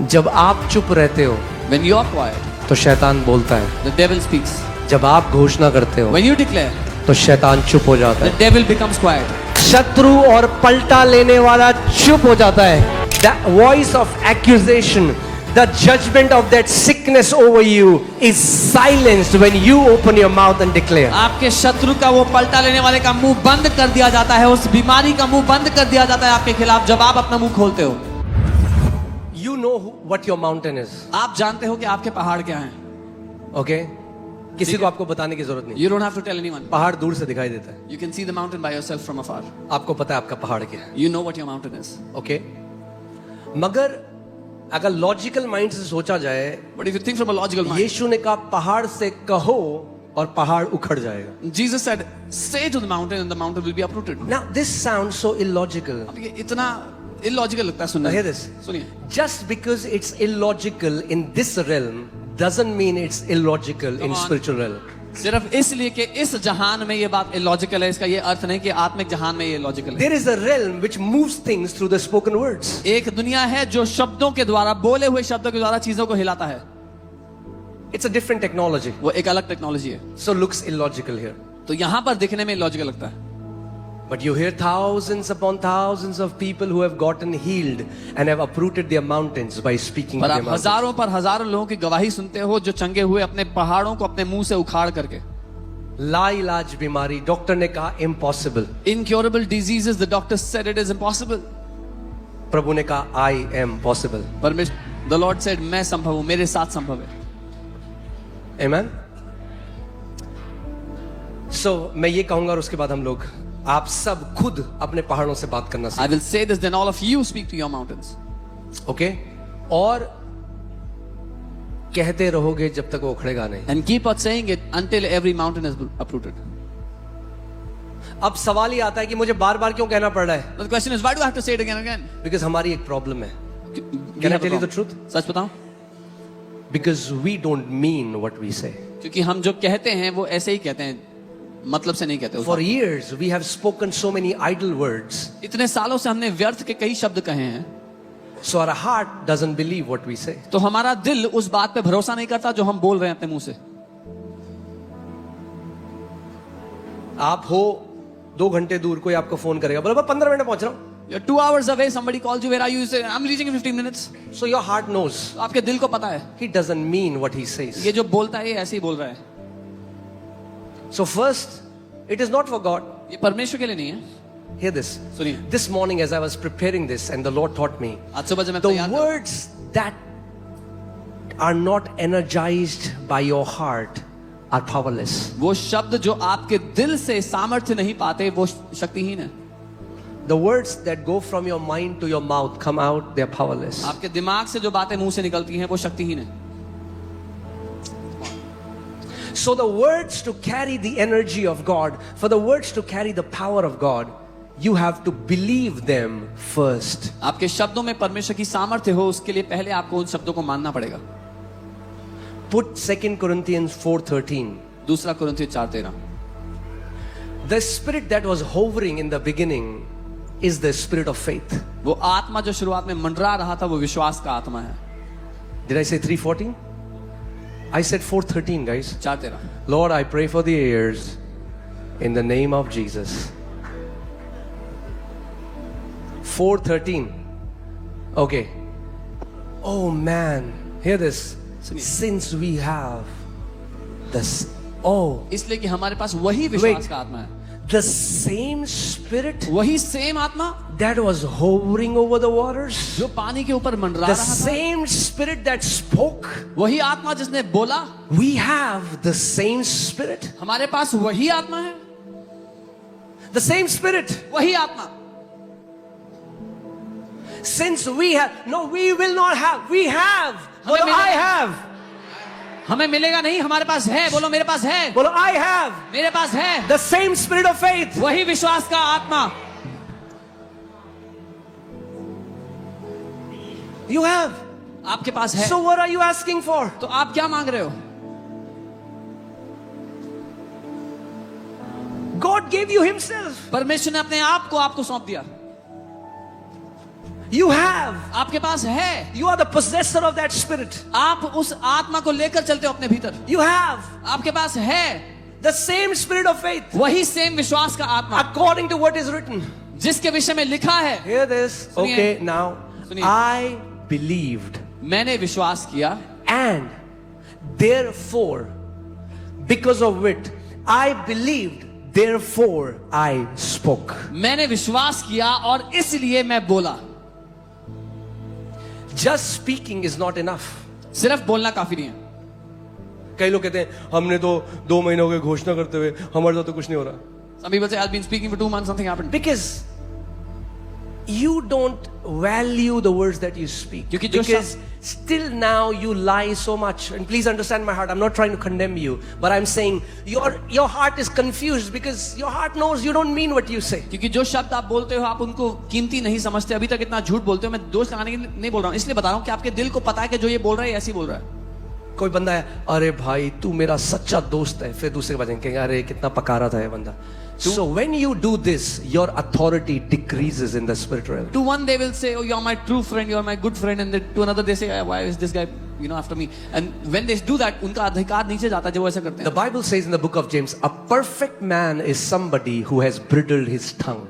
जब आप चुप रहते हो When you are quiet, तो शैतान बोलता है, the devil speaks. जब आप घोषणा करते हो When you declare, तो शैतान चुप हो जाता the है, devil becomes quiet. शत्रु और पलटा लेने वाला चुप हो जाता है. The voice of accusation, the judgment of that sickness over you is silenced when you open your mouth and declare. आपके शत्रु का वो पलटा लेने वाले का मुंह बंद कर दिया जाता है, उस बीमारी का मुंह बंद कर दिया जाता है आपके खिलाफ जब आप अपना मुंह खोलते हो. You know what your mountain is. आप जानते हो कि आपके पहाड़ क्या हैं. Okay? किसी को आपको बताने की जरूरत नहीं. You don't have to tell anyone. पहाड़ दूर से दिखाई देता है. You can see the mountain by yourself from afar. आपको पता है आपका पहाड़ क्या है. You know what your mountain is. Okay? मगर अगर लॉजिकल माइंड से सोचा जाए, But if you think from a logical mind, यीशु ने कहा पहाड़ से कहो और पहाड़ उखड़ जाएगा. Jesus said, say to the mountain and the mountain will be uprooted. Now this sounds so illogical. अब ये इतना illogical लगता है सुनने Now hear में. this. सुनिए. Just because it's illogical in this realm doesn't mean it's illogical in Come on. spiritual realm. सिर्फ इसलिए कि इस जहान में ये बात illogical है, इसका ये अर्थ नहीं कि आत्मिक जहान में ये illogical है. There is a realm which moves things through the spoken words. एक दुनिया है जो शब्दों के द्वारा, बोले हुए शब्दों के द्वारा चीजों को हिलाता है. It's a different technology. वो एक अलग टेक्नोलॉजी है. So looks illogical here. तो यहाँ पर दिखने में illogical लगता है. But you hear thousands upon thousands of people who have gotten healed and have uprooted their mountains by speaking to पर their आप mountains. हजारों पर हजारों लोगों की गवाही सुनते हो जो चंगे हुए अपने पहाड़ों को अपने मुंह से उखाड़ करके. लाइलाज बीमारी, डॉक्टर ने कहा impossible. Incurable diseases, the doctor said it is impossible. प्रभु ने कहा I am possible. परमेश्वर, the Lord said, मैं संभव हूं, मेरे साथ संभव है. Amen. So मैं ये कहूंगा और उसके बाद हम लोग आप सब खुद अपने पहाड़ों से बात करना I सीखें. will say this, then all of you speak to your mountains. Okay? और कहते रहोगे जब तक वो उखड़ेगा नहीं. And keep on saying it until every mountain is uprooted. अब सवाल ये आता है कि मुझे बार बार क्यों कहना पड़ रहा है? But the question is, why do I have to say it again and again? Because हमारी एक प्रॉब्लम है. We Can I have a tell you the problem. truth? सच बताऊं? Because we don't mean what we say. क्योंकि हम जो कहते हैं वो ऐसे ही कहते हैं, मतलब से नहीं कहते. उस फॉर बात को. Years we have spoken so many idle words, इतने सालों से हमने व्यर्थ के कई शब्द कहे हैं, so our heart doesn't believe what we say. तो हमारा दिल उस बात पे भरोसा नहीं करता जो हम बोल रहे हैं अपने मुंह से. आप हो 2 घंटे दूर, कोई आपको फोन करेगा, बोला 15 मिनट में पहुंच रहा हूं. You're 2 hours away, somebody calls you, where are you? You say, I'm reaching in 15 minutes. So your heart knows तो आपके दिल को पता है, he doesn't mean what he says. ये जो बोलता है ये ऐसे ही बोल रहा है. So first, it is not for God. ये परमेश्वर के लिए नहीं है. Hear this. सुनिए. This morning as I was preparing this and the Lord taught me, आज सुबह जब मैं the तैयार था, words that are not energized by your heart are powerless. वो शब्द जो आपके दिल से सामर्थ्य नहीं पाते वो शक्तिहीन है. The words that go from your mind to your mouth come out, they are powerless. आपके दिमाग से जो बातें मुंह से निकलती हैं वो शक्तिहीन है. So the words to carry the energy of God, for the words to carry the power of God, you have to believe them first. आपके शब्दों में परमेश्वर की सामर्थ्य हो उसके लिए पहले आपको उन शब्दों को मानना पड़ेगा. Put 2 Corinthians 4:13. दूसरा कुरिन्थियों 4:13. The spirit that was hovering in the beginning is the spirit of faith. वो आत्मा जो शुरुआत में मंडरा रहा था वो विश्वास का आत्मा है. Did I say 3:14? I said 4:13, guys. 4:13. Lord, I pray for the ears in the name of Jesus. 4:13. Okay. Oh man, hear this. सुनिए. Since we have this, इसलिए कि हमारे पास वही विश्वास Wait. का आत्मा है, the same spirit वही सेम आत्मा that was hovering over the waters, जो पानी के ऊपर मंडरा the रहा था, same spirit that spoke, वही आत्मा जिसने बोला, we have the same spirit, हमारे पास वही आत्मा है. the same spirit. वही आत्मा. Since we have, no, we will not have, we have. बोलो हमें I have. हमें मिलेगा नहीं, हमारे पास है. बोलो मेरे पास है. बोलो I have. मेरे पास है The same spirit of faith. वही विश्वास का आत्मा. You have. आपके पास है. So what are you asking for? तो आप क्या मांग रहे हो? God gave you himself. परमेश्वर ने अपने आप को आपको सौंप दिया. You have. आपके पास है, You are the possessor of that spirit. आप उस आत्मा को लेकर चलते हो अपने भीतर, You have आपके पास है the same spirit of faith वही सेम विश्वास का आत्मा according to what is written. जिसके विषय में लिखा है। Hear this. सुनिए। Okay, now सुनिए। I believed मैंने विश्वास किया and therefore because of it I believed therefore I spoke. मैंने विश्वास किया और इसलिए मैं बोला। Just speaking is not enough. सिर्फ बोलना काफी नहीं है। कई लोग कहते हैं हमने तो 2 महीने हो गए घोषणा करते हुए, हमारे साथ तो कुछ नहीं हो रहा. Some people say I've been speaking for 2 months, something happened. Because you don't value the words that you speak. क्योंकि जो Because still now you lie so much. And please understand my heart. I'm not trying to condemn you, but I'm saying your heart is confused because your heart knows you don't mean what you say. क्योंकि जो शब्द आप बोलते हो आप उनको कीमती नहीं समझते, अभी तक इतना झूठ बोलते हो। मैं दोष लगाने के लिए नहीं बोल रहा हूँ, इसलिए बता रहा हूँ कि आपके दिल को पता है कि जो ये बोल रहा है ऐसे ही बोल रहा है। कोई बंदा है, अरे भाई तू मेरा सच्चा दोस्त है, फिर दूसरे बजे कहेंगे अरे कितना पका रहा था ये बंदा. So when you do this, your authority decreases in the spirit realm. To one they will say, oh, you're my true friend, you're my good friend, and then to another they say, why is this guy, after me? And when they do that, उनका अधिकार नीचे जाता है जब वो ऐसा करते The हैं। Bible says in the book of James, a perfect man is somebody who has bridled his tongue.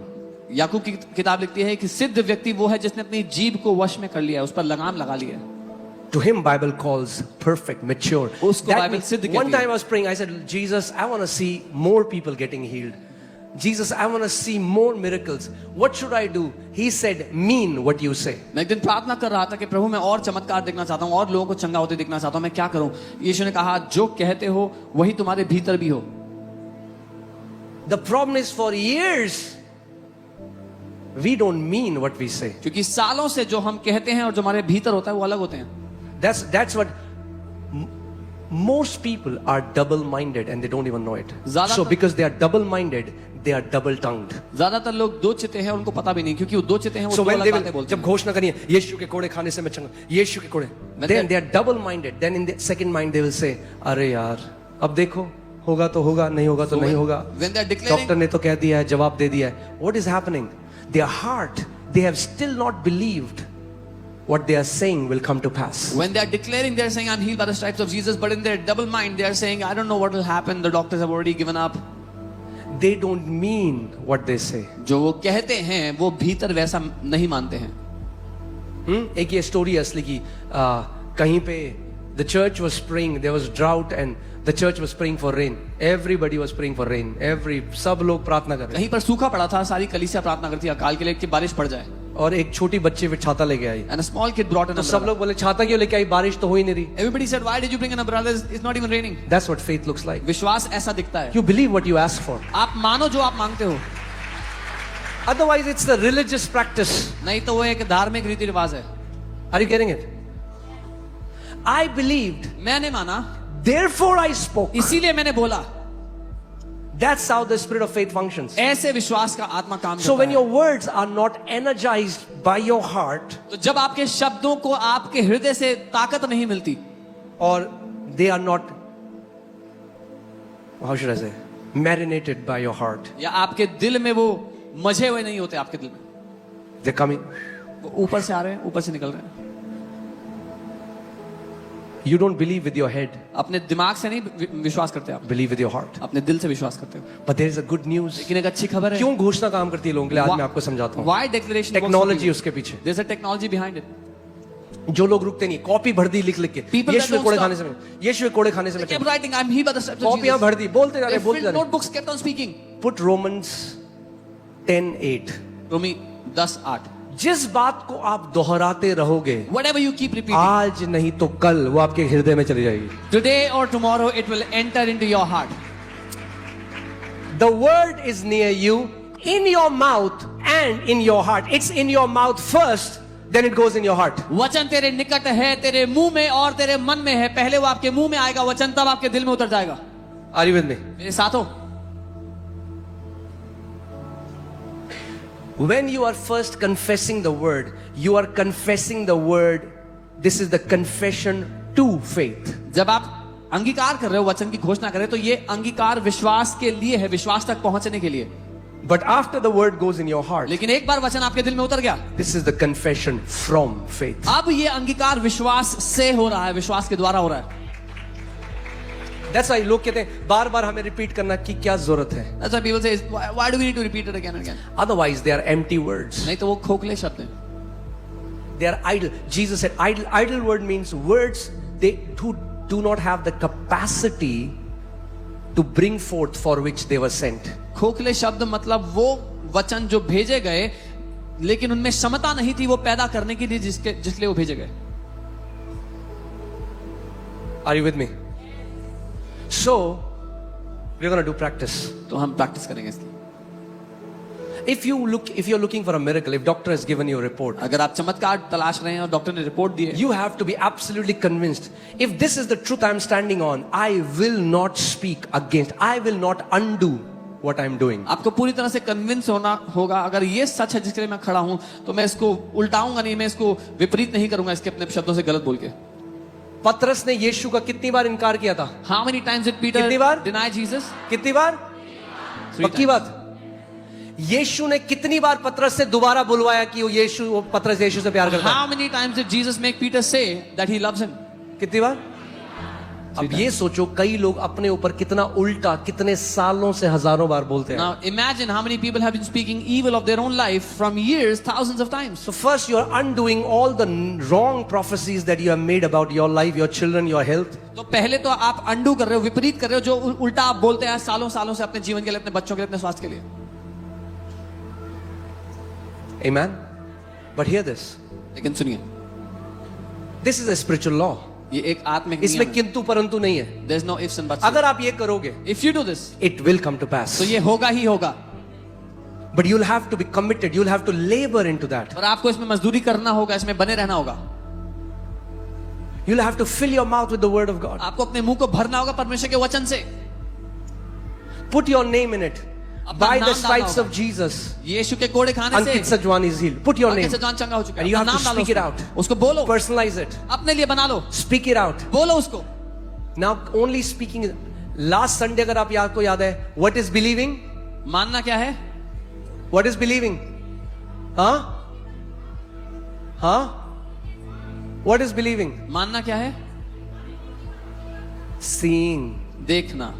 याकूब की किताब लिखती है कि सिद्ध व्यक्ति वो है जिसने अपनी जीभ को वश में कर लिया है, उस पर लगाम लगा लिया है। To him, Bible calls perfect, mature. उसको That बाइबल means, सिद्ध कहती one time है। I was praying, I said, Jesus, I want to see more people getting healed. Jesus, I want to see more miracles. What should I do? He said, mean what you say. मैं एक दिन प्रार्थना कर रहा था कि प्रभु मैं और चमत्कार देखना चाहता हूँ और लोगों को चंगा होते देखना चाहता हूँ, मैं क्या करूँ? यीशु ने कहा जो कहते हो वही तुम्हारे भीतर भी हो। The problem is for years, we don't mean what we say. क्योंकि सालों से जो हम कहते हैं और जो हमारे भीतर होता है वो अलग होते हैं। That's what most people are double-minded and they don't even know it. So because they are double-minded, they are double-tongued. ज्यादातर लोग दो चिते हैं उनको पता भी नहीं, क्योंकि वो दो चिते हैं वो So दो when अलग they बातें will, बोलते जब हैं। घोषणा करिए यीशु के कोड़े खाने से मैं चंगा, यीशु के कोड़े, then they are double-minded. Then in the second mind they will say, अरे यार अब देखो होगा तो होगा, नहीं होगा तो नहीं होगा, when they are declaring, doctor ने तो कह दिया है, जवाब दे दिया है. What is happening? Their heart, they have still not believed what they are saying will come to pass. when they are declaring, they are saying I'm healed by the stripes of Jesus, but in their double mind they are saying I don't know what will happen, the doctors have already given up. They don't mean what they say. जो वो कहते हैं वो भीतर वैसा नहीं मानते हैं। एक ये स्टोरी असली की, कहीं पे the church was praying, there was drought and the church was praying for rain. Everybody was praying for rain. सब लोग प्रार्थना कर रहे कहीं पर सूखा पड़ा था, सारी कलीसिया प्रार्थना करती है अकाल के लिए कि बारिश पड़ जाए। और एक छोटी बच्ची फिर छाता लेके आई. And a small kid brought an तो सब umbrella. लोग बोले छाता क्यों लेके आई, बारिश तो हो ही नहीं रही. Everybody said why did you bring an umbrella? It's not even raining. That's what faith looks like. विश्वास ऐसा दिखता है। You believe what you ask for. आप मानो जो आप मांगते हो, Otherwise it's the religious practice. नहीं तो वो एक धार्मिक रीति रिवाज है। Are you getting it? I believed, मैंने माना therefore I spoke. इसीलिए मैंने बोला। That's how the spirit of faith functions. ऐसे विश्वास का आत्मा काम So करता when है। your words are not energized by your heart, तो जब आपके शब्दों को आपके हृदय से ताकत नहीं मिलती, or they are not, how should I say, marinated by your heart, या आपके दिल में वो मजे हुए नहीं होते, आपके दिल में they're coming, वो ऊपर से आ रहे हैं, ऊपर से निकल रहे हैं। you don't believe with your head, अपने दिमाग से नहीं विश्वास करते आप, believe with your heart. अपने दिल से विश्वास करते हो। But there is a good news. लेकिन एक अच्छी खबर है। क्यों घोषणा काम करती है लोगों के लिए, आज मैं आपको समझाता हूँ. Why declaration? टेक्नोलॉजी उसके पीछे. There's a technology behind it. जो लोग रुकते नहीं, कॉपी भर दी लिख लिख के, People यीशु that के कोड़े don't खाने से मैं, यीशु के कोड़े खाने से They मैं kept writing, I'm healed by the stripes of कॉपियां Jesus. भर दी, बोलते जा They रहे, बोलते filled जा रहे. notebooks, kept on speaking. Put Romans 10:8. रोमी 10:8. जिस बात को आप दोहराते रहोगे, Whatever you keep repeating, आज नहीं तो कल वो आपके हृदय में चली जाएगी. today or tomorrow it will enter into your heart. The word is near you, in your mouth and in your heart. It's in your mouth first, then it goes in your heart. वचन तेरे निकट है, तेरे मुंह में और तेरे मन में है। पहले वो आपके मुंह में आएगा वचन, तब आपके दिल में उतर जाएगा। Are you with me? मेरे साथ हो? When you are first confessing the word, you are confessing the word. This is the confession to faith. जब आप अंगीकार कर रहे हो, वचन की घोषणा कर रहे हो, तो ये अंगीकार विश्वास के लिए है, विश्वास तक पहुंचने के लिए। But after the word goes in your heart, लेकिन एक बार वचन आपके दिल में उतर गया, this is the confession from faith. अब ये अंगीकार विश्वास से हो रहा है, विश्वास के द्वारा हो रहा है. That's why लोग कहते हैं बार बार हमें रिपीट करना की क्या जरूरत है. That's why people say, why do we need to repeat it again and again? Otherwise they are empty words. नहीं तो वो खोखले शब्द हैं. They are idle. Jesus said idle word means words they do not have the capacity to bring forth for which they were sent. खोखले शब्द मतलब वो वचन जो भेजे गए लेकिन उनमें क्षमता नहीं थी वो पैदा करने के लिए जिसलिए वो भेजे गए. Are you with me? So we're going to do practice. तो हम प्रैक्टिस करेंगे इसकी. If you're looking for a miracle, if doctor has given you a report, अगर आप चमत्कार तलाश रहे हैं और डॉक्टर ने रिपोर्ट दी है, you have to be absolutely convinced. If this is the truth I'm standing on, I will not speak against. I will not undo what I'm doing. आपको पूरी तरह से कन्विंस होना होगा. अगर ये सच है जिसके लिए मैं खड़ा हूं तो मैं इसको उल्टाऊंगा नहीं, मैं इसको विपरीत नहीं करूंगा इसके अपने शब्दों से गलत बोल के. पतरस ने यीशु का कितनी बार इनकार किया था? How many times did Peter कितनी बार? deny Jesus? कितनी बार? पक्की बात. यीशु ने कितनी बार पतरस से दोबारा बुलवाया कि वो पतरस यीशु से प्यार करता है? How many times did Jesus make Peter say that he loves him? कितनी बार? अब ये सोचो कई लोग अपने ऊपर कितना उल्टा कितने सालों से हजारों बार बोलते हैं. Now imagine how many people have been speaking evil of their own life from years, thousands of times. So first you are undoing all the wrong prophecies that you have made about your life, your children, your health. तो पहले तो आप undo कर रहे हो, विपरीत कर रहे हो जो उल्टा आप बोलते हैं सालों सालों से अपने जीवन के लिए, अपने बच्चों के लिए, अपने स्वास्थ्य के लिए. Amen. But hear this. लेकिन सुनिए, This is a spiritual law. ये एक आत्मिक इसमें नियम है. किंतु परंतु नहीं है. There's no ifs and buts. अगर आप ये करोगे, If you do this, it will come to pass. तो ये होगा ही होगा. But you'll have to be committed. You'll have to labor into that. और आपको इसमें मजदूरी करना होगा, इसमें बने रहना होगा. You'll have to fill your mouth with the word of God. आपको अपने मुंह को भरना होगा परमेश्वर के वचन से. Put your name in it. अपना By नाम the डालना stripes होगा. of Jesus, यीशु के कोड़े खाने Ankit से Sajwan is healed. Put your name. अंकित सजवान चंगा हो चुका है. And you have अपना to नाम डालो speak it उसको. out. उसको बोलो, Personalize it. अपने लिए बना लो, Speak it out. बोलो उसको. Now only speaking. Last Sunday अगर आप आपको याद है, what is believing? मानना क्या है? What is believing? Huh? Huh? What is believing? मानना क्या है? Seeing. देखना.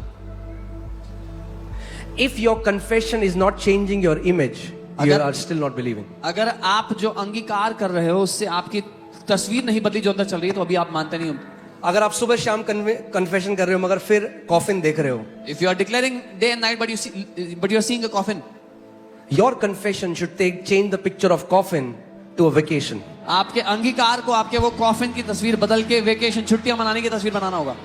If your confession is not changing your image, you अगर- are still not believing. अगर आप जो अंगीकार कर रहे हो उससे आपकी तस्वीर नहीं बदली जो अंदर चल रही है तो अभी आप मानते नहीं हो. अगर आप सुबह शाम कन्फेशन कर रहे हो मगर फिर कॉफिन देख रहे हो, If you are declaring day and night but you are seeing a coffin, your confession should change the picture of coffin to a vacation. आपके अंगीकार को आपके वो कॉफिन की तस्वीर बदल के वेकेशन, छुट्टियां मनाने की तस्वीर बनाना होगा.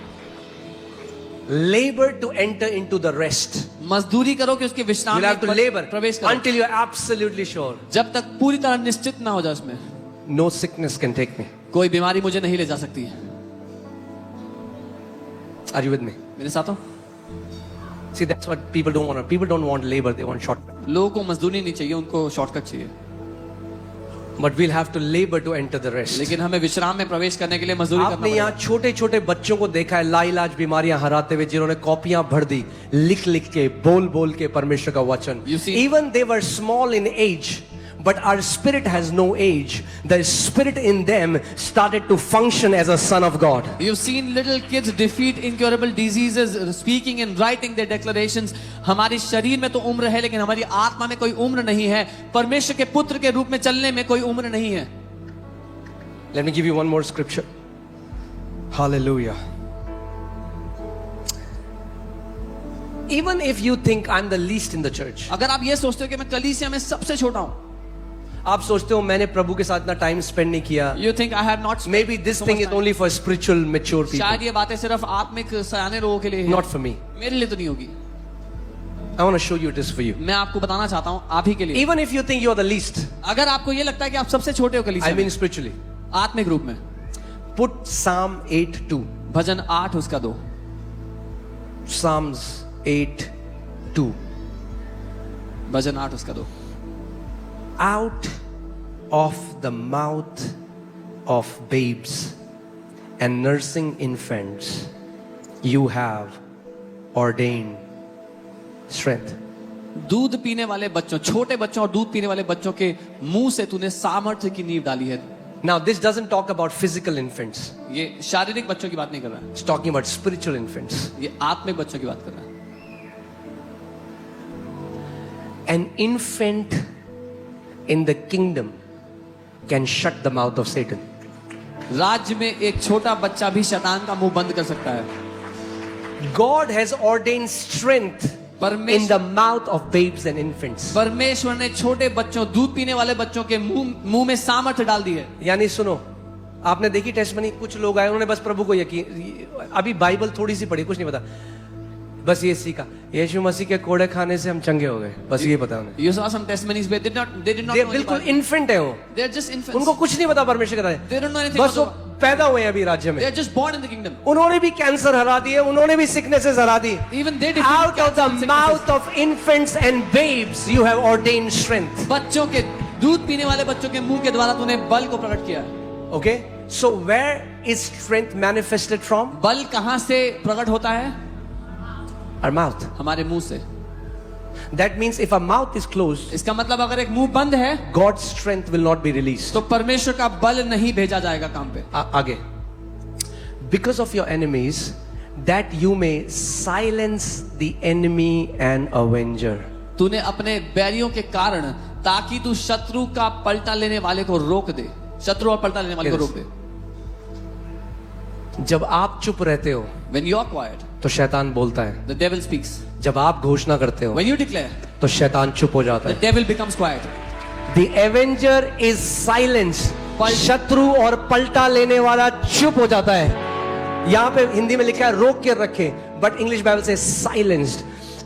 Labor to enter into the rest. मजदूरी करो कि उसके विश्राम You'll have to में labor प्रवेश करो until you are absolutely sure. जब तक पूरी तरह निश्चित ना हो जाए उसमें. No sickness can take me. कोई बीमारी मुझे नहीं ले जा सकती है. Are you with me? मेरे साथ हो? See, that's what people don't want. People don't want labor, they want shortcut. लोगों को मजदूरी नहीं चाहिए, उनको शॉर्टकट चाहिए. But we'll have to labor to enter the rest. लेकिन हमें विश्राम में प्रवेश करने के लिए मजदूरी करना आपने पड़ेगा. यहाँ छोटे छोटे बच्चों को देखा है लाइलाज बीमारियां हराते हुए, जिन्होंने कॉपियां भर दी लिख लिख के, बोल बोल के परमेश्वर का वचन. You see- Even they were small in age, but our spirit has no age. The spirit in them started to function as a son of God. You've seen little kids defeat incurable diseases, speaking and writing their declarations. हमारी शरीर में तो उम्र है लेकिन हमारी आत्मा में कोई उम्र नहीं है. परमेश्वर के पुत्र के रूप में चलने में कोई उम्र नहीं है. Let me give you one more scripture. Hallelujah. Even if you think I'm the least in the church, अगर आप ये सोचते हो कि मैं कलीसिया में सबसे छोटा हूँ, आप सोचते हो मैंने प्रभु के साथ इतना टाइम स्पेंड नहीं किया, you think I have not spent maybe this so thing much is time. only for spiritual mature people. शायद ये बातें सिर्फ आत्मिक सयाने लोगों के लिए है. Not for me. मेरे लिए तो नहीं होगी. I want to show you it is for you. मैं आपको बताना चाहता हूँ आप ही के लिए. Even if you think you are the least, अगर आपको ये लगता है कि आप सबसे छोटे हो I कलीसिया mean में, spiritually, आत्मिक रूप में, put Psalm 8:2. भजन 8 उसका 2. Psalms 8:2. भजन 8 उसका 2. Out of the mouth of babes and nursing infants, you have ordained strength. दूध पीने वाले बच्चों, छोटे बच्चों और दूध पीने वाले बच्चों के मुंह से तूने सामर्थ्य की नींव डाली है। Now, this doesn't talk about physical infants. ये शारीरिक बच्चों की बात नहीं कर रहा है, It's talking about spiritual infants. ये आत्मिक बच्चों की बात कर रहा है। An infant in the kingdom can shut the mouth of Satan. राज्य में एक छोटा बच्चा भी शैतान का मुंह बंद कर सकता है। God has ordained strength in the mouth of babes and infants. परमेश्वर ने छोटे बच्चों, दूध पीने वाले बच्चों के मुंह में सामर्थ्य डाल दी है। यानी सुनो, आपने देखी टेस्टमनी, कुछ लोग आए उन्होंने बस प्रभु को यकीन, अभी बाइबल थोड़ी सी पढ़ी, कुछ नहीं पता, बस ये सीखा यीशु मसीह के कोड़े खाने से हम चंगे हो गए, बस ये पता उन्हें। You saw some testimonies where they did not ये know बिल्कुल anything. इन्फेंट है वो, They're just infants. उनको कुछ नहीं पता परमेश्वर का They don't know anything बस वो about पैदा हुए हैं अभी राज्य में। They're just born in the kingdom. उन्होंने भी कैंसर हरा दिए, उन्होंने भी सिकनेसेस हरा दी। Even they Out of the mouth of infants and babes you have ordained strength. बच्चों के, दूध पीने वाले बच्चों के मुंह के द्वारा तूने बल को प्रकट किया है। Okay, so where is strength manifested from? बल कहां से प्रकट होता है? Our mouth. हमारे मुंह से। That means if our mouth is closed, इसका मतलब अगर एक मुंह बंद है God's strength will not be released. तो परमेश्वर का बल नहीं भेजा जाएगा काम पे। आगे, because of your enemies, that you may silence the enemy and avenger. तूने अपने बैरियों के कारण, ताकि तू शत्रु का पलटा लेने वाले को रोक दे, शत्रु और पलटा लेने वाले को रोक दे। जब आप चुप रहते हो When you are quiet, तो शैतान बोलता है, the devil speaks. जब आप घोषणा करते हो When you declare, तो शैतान चुप हो जाता the है। devil becomes quiet. The avenger is silenced. शत्रु और पलटा लेने वाला चुप हो जाता है। यहाँ पे हिंदी में लिखा है रोक के रखे, बट इंग्लिश बाइबल से silenced.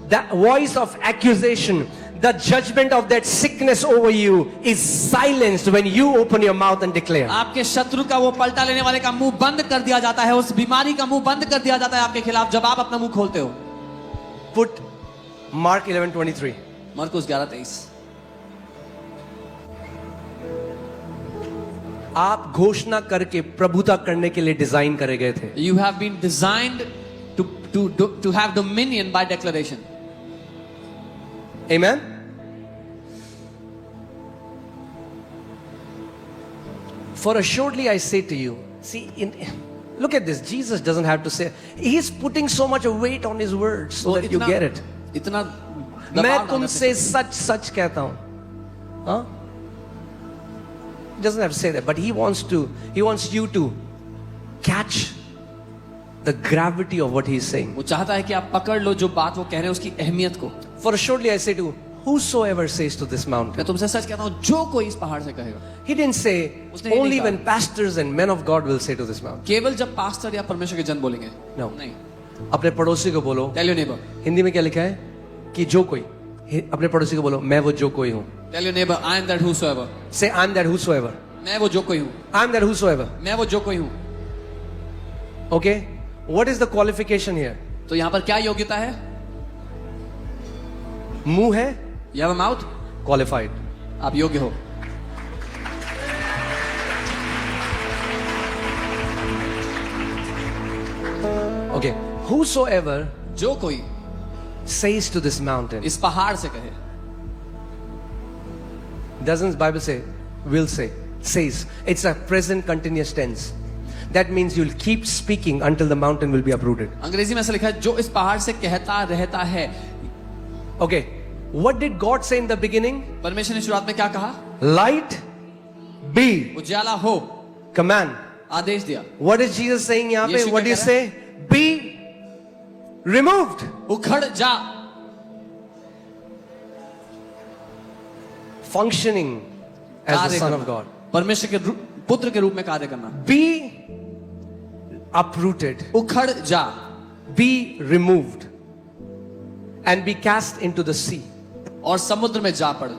The voice of accusation, the judgment of that sickness over you is silenced when you open your mouth and declare. आपके शत्रु का, वो पलटा लेने वाले का मुंह बंद कर दिया जाता है, उस बीमारी का मुंह बंद कर दिया जाता है आपके खिलाफ जब आप अपना मुंह खोलते हो। Put Mark 11:23. मरकुस 11:23। आप घोषणा करके प्रभुता करने के लिए डिजाइन करे गए थे। You have been designed to have dominion by declaration. Amen. For assuredly I say to you, see, look at this. Jesus doesn't have to say. He's putting so much weight on his words so that you get it. इतना मैं तुमसे सच सच कहता हूं, हाँ? He doesn't have to say that, but he wants you to catch the gravity of what he's saying. वो चाहता है कि आप पकड़ लो जो बात वो कह रहे हैं उसकी अहमियत को। For assuredly I say to you, whosoever says to this mountain. मैं तुमसे सच कहता हूँ, जो कोई इस पहाड़ से कहेगा। He didn't say उसने ये only नहीं when pastors and men of God will say to this mountain. केवल जब पास्टर या परमेश्वर के जन बोलेंगे। No. नहीं। अपने पड़ोसी को बोलो। Tell your neighbor. हिंदी में क्या लिखा है कि जो कोई, अपने पड़ोसी को बोलो मैं वो जो कोई हूँ। Tell your neighbor, I am that whosoever. Say I'm that whosoever. मैं वो जो कोई हूँ। I'm that whosoever. मैं वो जो कोई हूँ। Okay? What is the qualification here? तो यहाँ पर क्या योग्यता है? मुंह है, You have a mouth? qualified. आप योग्य हो। Okay. Whosoever जो कोई says to this mountain, इस पहाड़ से कहे। doesn't Bible say, will say, says. It's a present continuous tense. That means you'll keep speaking until the mountain will be uprooted. अंग्रेजी में ऐसा लिखा है, जो इस पहाड़ से कहता रहता है। Okay. What did God say in the beginning? परमेश्वर ने शुरुआत में क्या कहा? Light be. उजाला हो। Command. आदेश दिया। What is Jesus saying यहाँ पे? यीशु What do you क्या कह say? Be removed. उखड़ जा। Functioning as the कार्य Son करना। of God. परमेश्वर के पुत्र के रूप में कार्य करना। Be uprooted. उखड़ जा। Be removed. And be cast into the sea. और समुद्र में जा पड़।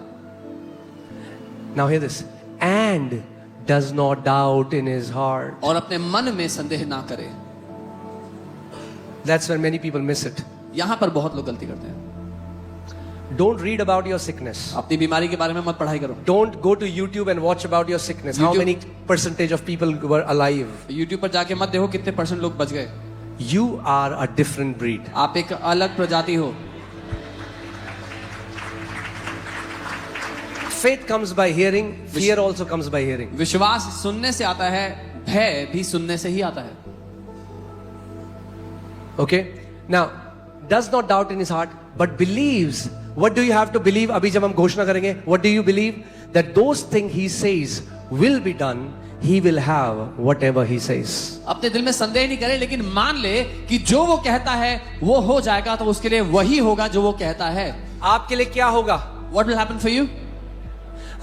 Now hear this. And does not doubt in his heart. और अपने मन में संदेह ना करे। That's where many people miss it. यहाँ पर बहुत लोग गलती करते हैं। Don't read about your sickness. अपनी बीमारी के बारे में मत पढ़ाई करो। Don't go to YouTube and watch about your sickness. How many percentage of people were alive? YouTube पर जाके मत देखो कितने % लोग बच गए। You are a different breed. आप एक अलग प्रजाति हो। faith comes by hearing, fear also comes by hearing. विश्वास सुनने से आता है, भय भी सुनने से ही आता है. Okay? Now, does not doubt in his heart, but believes. What do you have to believe? अभी जब हम घोषणा करेंगे, what do you believe? That those things he says will be done. He will have whatever he says. अपने दिल में संदेह नहीं करे, लेकिन मान ले कि जो वो कहता है वो हो जाएगा, तो उसके लिए वही होगा जो वो कहता है. आपके लिए क्या होगा? What will happen for you?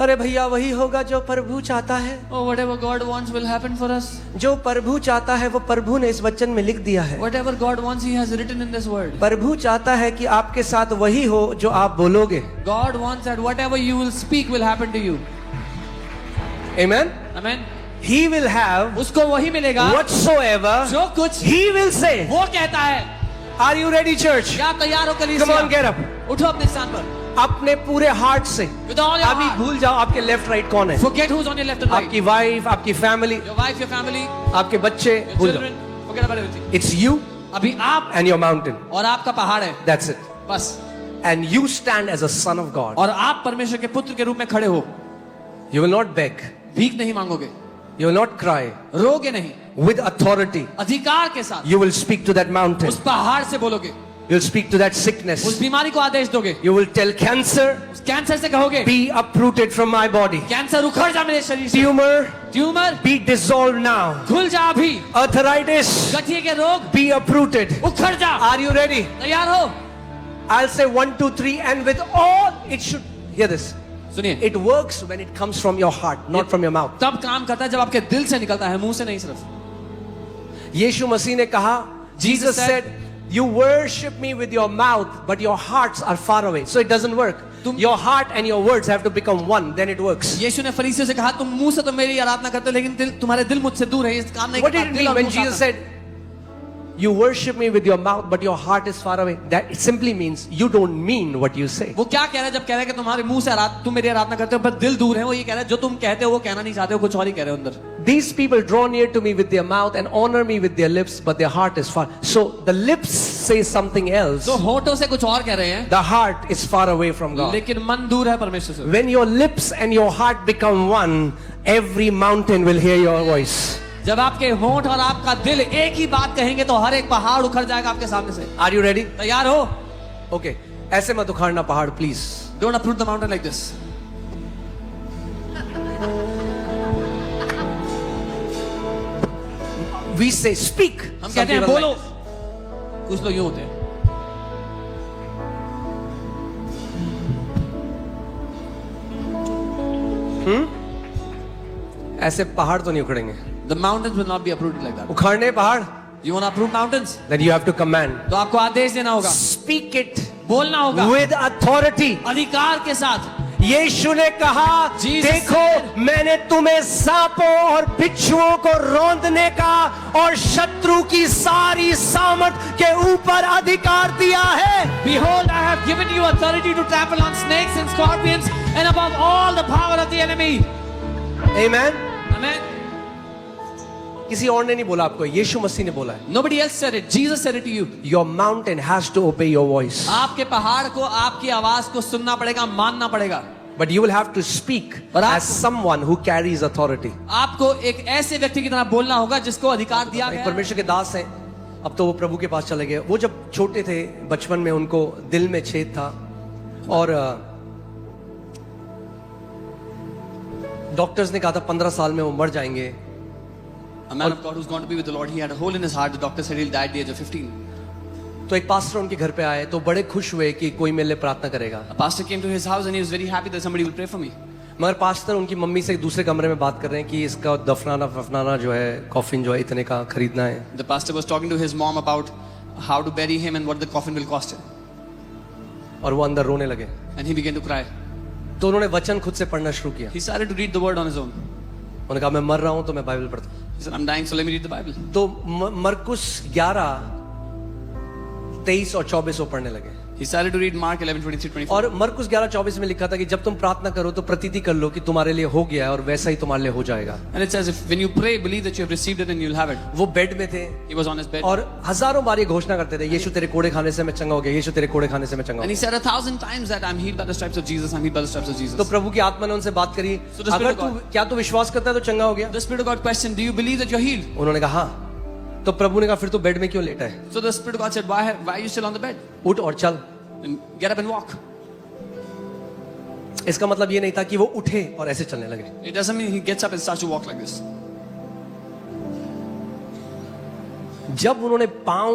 अरे भैया वही होगा जो प्रभु चाहता है. Oh, whatever God wants will happen for us. जो प्रभु चाहता है वो प्रभु ने इस वचन में लिख दिया है. Whatever God wants, He has written in this word. प्रभु चाहता है कि आपके साथ वही हो जो आप बोलोगे. God wants that whatever you will speak will happen to you. Amen. Amen. He will have उसको वही मिलेगा whatsoever जो कुछ he will say. वो कहता है. Are you ready, church? क्या तैयार हो कलीसिया? Come on, get up. उठो अपने स्थान पर. अपने पूरे हार्ट से. With all your अभी heart. भूल जाओ आपके लेफ्ट राइट कौन है. Forget who's on your left and right. आपकी वाइफ, आपकी family, Your wife, your family, आपके बच्चे, your भूल children. जाओ. Forget about everything. It's you अभी आप and your mountain. और आपका पहाड़ है. That's it. बस. And you stand as a son of God. और आप परमेश्वर के पुत्र के रूप में खड़े हो. You will not beg. भीख नहीं मांगोगे. You will not cry. रोगे नहीं. With authority, अधिकार के साथ you will speak to that mountain. उस पहाड़ से बोलोगे. You'll speak to that उस sickness. बीमारी को आदेश दोगे. You will tell cancer, उस कैंसर से कहोगे, be uprooted from my body. Cancer उखड़ जा मेरे शरीर से. Tumor, tumour be dissolved now. खुल जा अभी. Arthritis, गठिए के रोग be uprooted. उखड़ जा. Are you ready? तैयार हो? I'll say 1, 2, 3, and with all it should. Hear this. सुनिए. It works when it comes from your heart, not from your mouth. तब काम करता है जब आपके दिल से निकलता है, मुंह से नहीं सिर्फ. यीशु मसीह ने कहा, Jesus said, you worship me with your mouth, but your hearts are far away. So it doesn't work. Your heart and your words have to become one, then it works. यीशु ने फरीसियों से कहा, तुम मुंह से तो मेरी आराधना करते हो, लेकिन तुम्हारे दिल मुझसे दूर है. इस काम नहीं What करता. did it mean when Jesus said, you worship me with your mouth, but your heart is far away? That it simply means you don't mean what you say. वो क्या कह रहा है जब कह रहा है कि तुम्हारे मुंह से तुम मेरी आराधना करते हो पर दिल दूर है? वो ये कह रहा है जो तुम कहते हो वो कहना नहीं चाहते हो, कुछ और ही कह रहे हो अंदर. These people draw near to me with their mouth and honor me with their lips, but their heart is far. So the lips say something else. तो होठों से कुछ और कह रहे हैं, The heart is far away from God. लेकिन मन दूर है परमेश्वर से. When your lips and your heart become one, every mountain will hear your voice. जब आपके होंठ और आपका दिल एक ही बात कहेंगे तो हर एक पहाड़ उखड़ जाएगा आपके सामने से. Are you ready? तैयार हो? Okay. ऐसे मत उखाड़ना पहाड़, please. Don't uproot the mountain like this. We say speak. हम Some कहते हैं people बोलो. like- कुछ लोग यूं होते हैं. ऐसे पहाड़ तो नहीं उखड़ेंगे. The mountains will not be uprooted like that. उखाड़ने पहाड़, You want to uproot mountains? then you have to command. तो आपको आदेश देना होगा, Speak it बोलना होगा with authority. अधिकार के साथ. यीशु ने कहा, Jesus देखो मैंने तुम्हें सांपों और बिच्छुओं को रौंदने का और शत्रु की सारी सामर्थ के ऊपर अधिकार दिया है. Behold, I have given you authority to trample on snakes and scorpions and above all the power of the enemy. Amen. Amen. किसी और ने नहीं बोला आपको, यीशु मसीह ने बोला है. Nobody else said it. Jesus said it to you. Your mountain has to obey your voice. आपके पहाड़ को आपकी आवाज को सुनना पड़ेगा, मानना पड़ेगा. But you will have to speak पर as someone who carries authority. आपको एक ऐसे व्यक्ति की तरह बोलना होगा जिसको अधिकार दिया एक गया है. परमेश्वर के दास हैं, अब तो वो प्रभु के पास चले गए. वो जब छोटे थे बचपन में उनको दिल में छेद था और डॉक्टर्स ने कहा था 15 साल में वो मर जाएंगे. A man of God who's going to be with the Lord, he had a hole in his heart. The doctor said he'll die at the age of 15. तो एक पास्टर उनके घर पे आए तो बड़े खुश हुए कि कोई मेरे लिए प्रार्थना करेगा. A pastor came to his house and he was very happy that somebody will pray for me. मगर पास्टर उनकी मम्मी से दूसरे कमरे में बात कर रहे हैं कि इसका दफनाना जो है, कॉफिन जो है इतने का खरीदना है. The pastor was talking to his mom about how to bury him and what the coffin will cost him. और वो अंदर रोने लगे. And he began to cry. तो उन्होंने वचन खुद से पढ़ना शुरू किया. He started to read the word on his own. उन्होंने कहा मैं मर रहा हूं तो मैं बाइबल पढ़ता हूं. He said, I'm dying, so let me read the Bible. तो मरकुस 11, 23 और 24 वो पढ़ने लगे. He started to read Mark 11:23-24. और मरकुस 11:24 में लिखा था कि जब तुम प्रार्थना करो तो प्रतीति कर लो कि तुम्हारे लिए हो गया है और वैसा ही तुम्हारे लिए हो जाएगा। And it says, if when you pray, believe that you have received it and you'll have it. वो बेड में थे He was on his bed. और हजारों बार ये घोषणा करते थे, यीशु तेरे कोड़े खाने से मैं चंगा हो गया, यीशु तेरे कोड़े खाने से मैं चंगा हो And he गया। said 1,000 times that I'm healed by the stripes of Jesus, I'm healed by the stripes of Jesus. तो प्रभु की आत्मा ने उनसे बात करी, So the अगर Spirit of तू क्या तू विश्वास करता है तो चंगा हो गया? The Spirit of God questioned, do you believe that you're healed? उन्होंने कहा हाँ। तो प्रभु ने कहा फिर तू बेड में क्यों लेटा है? So the Spirit of God said, why are you still on the bed? उठ और चल। And get up and walk. इसका मतलब ये नहीं था कि वो उठे और ऐसे चलने लगे। It doesn't mean he gets up and starts to walk like this. जब उन्होंने पांव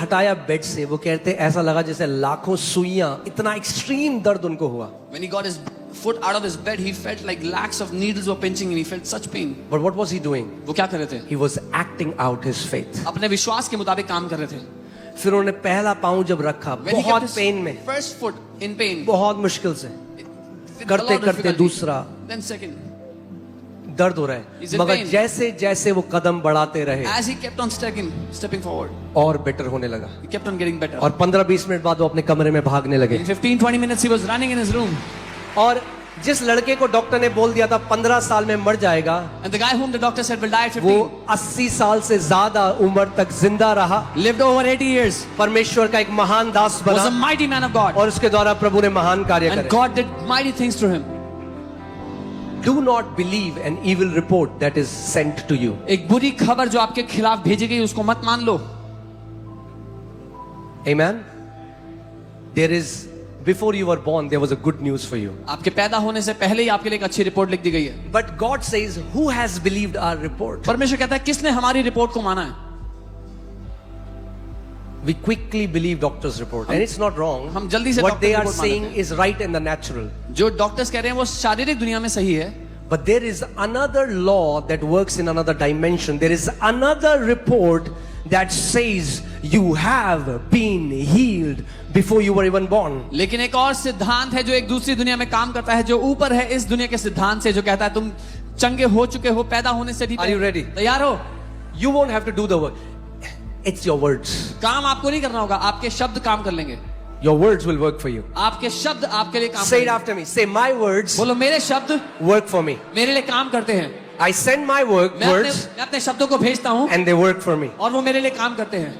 हटाया बेड से, वो कहते ऐसा लगा जैसे लाखों सुइयां, इतना एक्सट्रीम दर्द उनको हुआ। When he got his foot out of his bed, he felt like lakhs of needles were pinching and he felt such pain. But what was he doing? वो क्या कर रहे थे? He was acting out his faith. अपने विश्वास के मुताबिक काम कर रहे थे. फिर उन्होंने पहला पांव जब रखा, When he बहुत kept his पेन में, first foot in pain, बहुत मुश्किल से with a करते lot of करते difficulty. दूसरा Then second, दर्द हो रहा He's है, in मगर pain. जैसे जैसे वो कदम बढ़ाते रहे as he kept on stepping forward, और बेटर होने लगा। he kept on getting better. और 15-20 मिनट बाद वो अपने कमरे में भागने लगे। In 15-20 minutes, he was running in his room. और जिस लड़के को डॉक्टर ने बोल दिया था 15 साल में मर जाएगा, And the guy whom the doctor said will die at 15 वो 80 साल से ज्यादा उम्र तक जिंदा रहा, lived over 80 years. परमेश्वर का एक महान दास Was a बना mighty man of God. और उसके द्वारा प्रभु ने महान कार्य And करे। God did mighty things through him. Do not believe an evil report that is sent to you. एक बुरी खबर जो आपके खिलाफ भेजी गई उसको मत मान लो. Amen. There is, before you were born, there was a good news for you. आपके पैदा होने से पहले ही आपके लिए एक अच्छी रिपोर्ट लिख दी गई है. But God says, who has believed our report? परमेश्वर कहता है किसने हमारी रिपोर्ट को माना है. We quickly believe doctor's report, and it's not wrong. हम जल्दी से What doctor they की are report मान saying लेते हैं. is right in the natural. जो डॉक्टर्स कह रहे हैं वो शारीरिक दुनिया में सही है. But there is another law that works in another dimension. There is another report that says you have been healed before you were even born. लेकिन एक और सिद्धांत है जो एक दूसरी दुनिया में काम करता है, जो ऊपर है इस दुनिया के सिद्धांत से, जो कहता है तुम चंगे हो चुके हो पैदा होने से भी. Are you ready? तैयार हो? You won't have to do the work. It's your words. काम आपको नहीं करना होगा, आपके शब्द काम कर लेंगे. Your words will work for you. आपके शब्द आपके लिए काम Say it करेंगे. after me. Say, my words बोलो मेरे शब्द work for me. मेरे लिए काम करते हैं. I send my words मैं अपने शब्दों को भेजता हूँ and they work for me. और वो मेरे लिए काम करते हैं.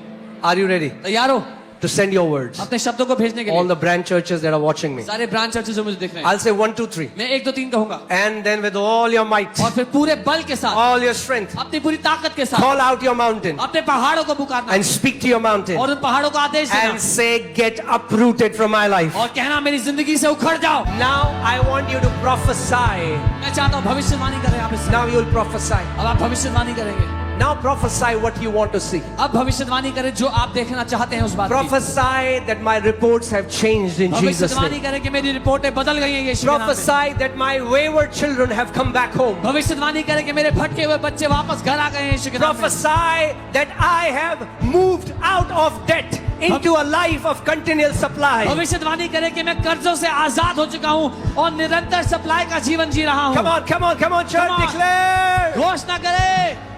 Are you ready तैयार हो to send your words? अपने शब्दों को भेजने के All लिए? the branch churches that are watching me. सारे ब्रांच चर्चेस जो मुझे दिख रहे हैं, I'll say 1, 2, 3. मैं 1 2 3 कहूंगा And then with all your might, और फिर पूरे बल के साथ, all your strength, अपनी पूरी ताकत के साथ call out your mountain अपने पहाड़ों को पुकारना and speak to your mountain और उन पहाड़ों को आदेश देना and say, get uprooted from my life. और कहना मेरी जिंदगी से उखड़ जाओ. Now I want you to prophesy. मैं चाहता हूँ भविष्यवाणी करें आप. इस समय Now you will prophesy. अब आप भविष्यवाणी करेंगे. Now prophesy what you want to see. अब भविष्यवाणी करें जो आप देखना चाहते हैं उस बात की. Prophesy that my reports have changed in Jesus' भविष्यवाणी name. करें कि मेरी रिपोर्टें बदल गई हैं यीशु के नाम में. Prophesy that my wayward children have come back home. भविष्यवाणी करें कि मेरे भटके हुए बच्चे वापस घर आ गए हैं यीशु के नाम में. Prophesy that I have moved out of debt into a life of continual supply. भविष्यवाणी करें कि मैं कर्जों से आजाद हो चुका हूँ और निरंतर सप्लाई का जीवन जी रहा हूँ. Come on, come on, come on, church, Come on. declare घोषणा करें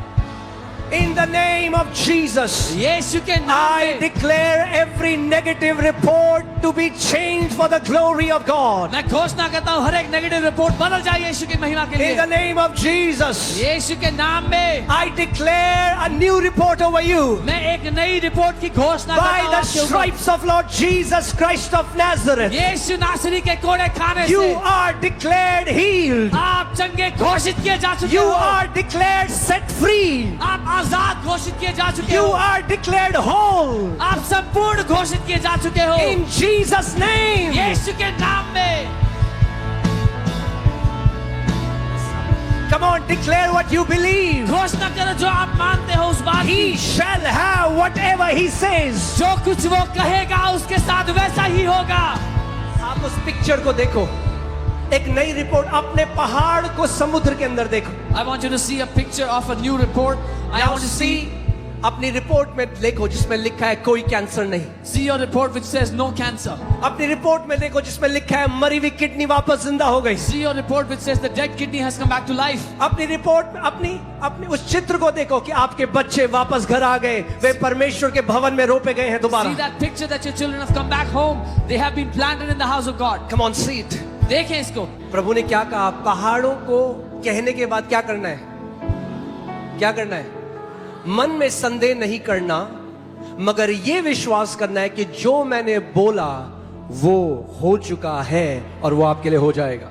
in the name of Jesus. यीशु के नाम I में. declare every negative report to be changed for the glory of God. मैं घोषणा करता हूँ हर एक नेगेटिव रिपोर्ट बदल जाए यीशु की महिमा के In the लिए. name of Jesus, यीशु के नाम में I declare a new report over you. मैं एक नई रिपोर्ट की घोषणा By करता हूँ the आपके ऊपर. stripes of Lord Jesus Christ of Nazareth, यीशु नासरी के कोड़े खाने you से are declared healed. आप चंगे घोषित किए जा चुके You हो. are declared set free. आप आजाद घोषित किए जा चुके You हो. are declared whole. आप संपूर्ण घोषित किए जा चुके हो In Jesus' name. यीशु के नाम में. Come on, declare what you believe. घोषणा करो जो आप मानते हो उस बात He की. shall have whatever he says. जो कुछ वो कहेगा उसके साथ वैसा ही होगा. आप उस पिक्चर को देखो, एक नई रिपोर्ट. अपने पहाड़ को समुद्र के अंदर देखो. I want you to see a picture of a new report. I Now want to see see अपनी रिपोर्ट में देखो जिसमें लिखा है कोई कैंसर नहीं। See your report which says no cancer. अपनी रिपोर्ट में देखो जिसमें लिखा है मरी हुई किडनी वापस जिंदा हो गई। See your report which says the dead kidney has come back to life. अपनी रिपोर्ट में अपनी उस चित्र को देखो कि आपके बच्चे वापस घर आ गए, वे परमेश्वर के भवन में रोपे गए हैं See दोबारा। that picture that your children have come back home. They have been planted in the house of God. Come on, see it। देखें इसको। प्रभु ने क्या कहा? पहाड़ों को कहने के बाद क्या करना है? क्या करना है? मन में संदेह नहीं करना, मगर ये विश्वास करना है कि जो मैंने बोला वो हो चुका है और वो आपके लिए हो जाएगा।